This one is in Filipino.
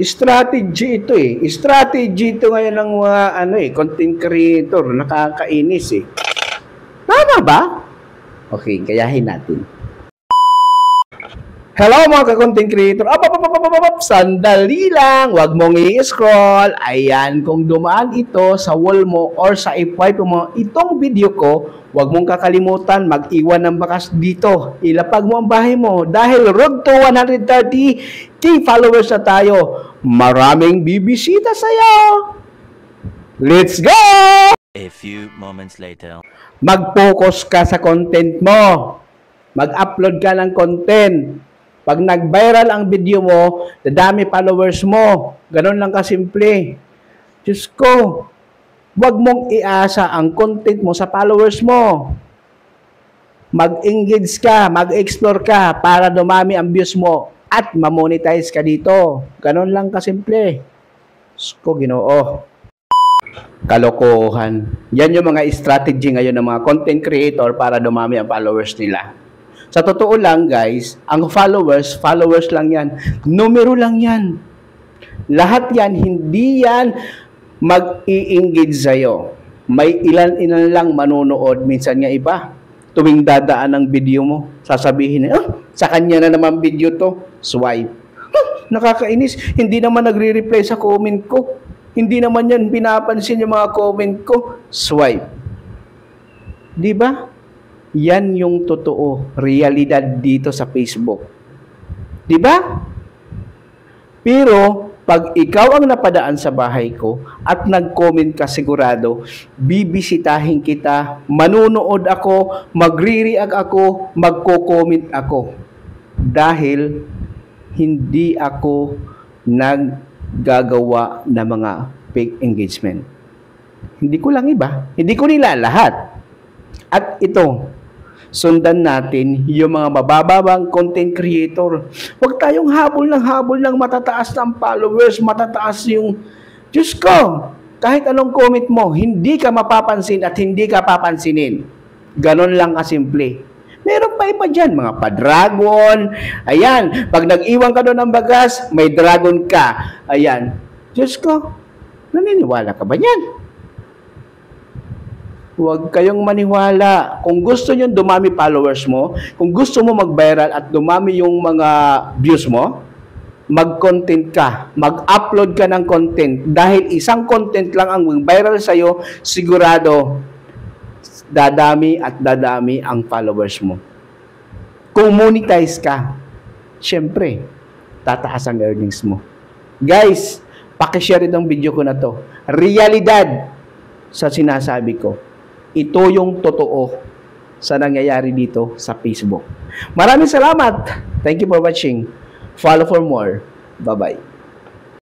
Strategy ito eh. Strategy ito ngayon ng mga content creator. Nakakainis eh. Tama ba? Okay, gayahin natin. Hello mga ka-content creator. Sandali lang. Huwag mong i-scroll. Ayan, kung dumaan ito sa wall mo or sa i-wipe mo itong video ko, huwag mong kakalimutan mag-iwan ng bakas dito. Ilapag mo ang bahay mo dahil road to 130k followers na tayo. Maraming bibisita sa'yo. Let's go! A few moments later. Mag-focus ka sa content mo. Mag-upload ka ng content. Pag nag-viral ang video mo, dadami followers mo. Ganon lang kasimple. Diyos ko, huwag mong iasa ang content mo sa followers mo. Mag-engage ka, mag-explore ka para dumami ang views mo at ma-monetize ka dito. Ganon lang kasimple. Diyos ko, Ginoo. Kalokohan. Yan yung mga strategy ngayon ng mga content creator para dumami ang followers nila. Sa totoo lang guys, ang followers lang yan. Numero lang yan. Lahat yan, hindi yan mag-i-engage sa'yo. May ilan-ilan lang manonood. Minsan nga iba, tuwing dadaan ang video mo, sasabihin, sa kanya na naman video to. Swipe. Nakakainis. Hindi naman nagre-reply sa comment ko. Hindi naman yan pinapansin yung mga comment ko. Swipe. Di ba? Yan yung totoo, realidad dito sa Facebook. Di ba? Pero, pag ikaw ang napadaan sa bahay ko at nag-comment ka sigurado, bibisitahin kita, manunood ako, magre-react ako, magko-comment ako. Dahil, hindi ako naggagawa ng mga fake engagement. Hindi ko lang iba. Hindi ko nila lahat. At ito, sundan natin yung mga mabababang content creator. Huwag tayong habol ng matataas ng followers, matataas yung... Diyos ko, kahit anong comment mo, hindi ka mapapansin at hindi ka papansinin. Ganon lang kasimple. Meron pa iba dyan, mga pa-dragon. Ayan, pag nag-iwan ka doon ng bagas, may dragon ka. Ayan. Diyos ko, naniniwala ka ba yan? Huwag kayong maniwala. Kung gusto nyo dumami followers mo, kung gusto mo mag-viral at dumami yung mga views mo, mag-content ka. Mag-upload ka ng content. Dahil isang content lang ang viral sa'yo, sigurado, dadami at dadami ang followers mo. Kung monetize ka, syempre, tataas ang earnings mo. Guys, pakishare itong video ko na to. Realidad sa sinasabi ko. Ito yung totoo sa nangyayari dito sa Facebook. Maraming salamat. Thank you for watching. Follow for more. Bye-bye.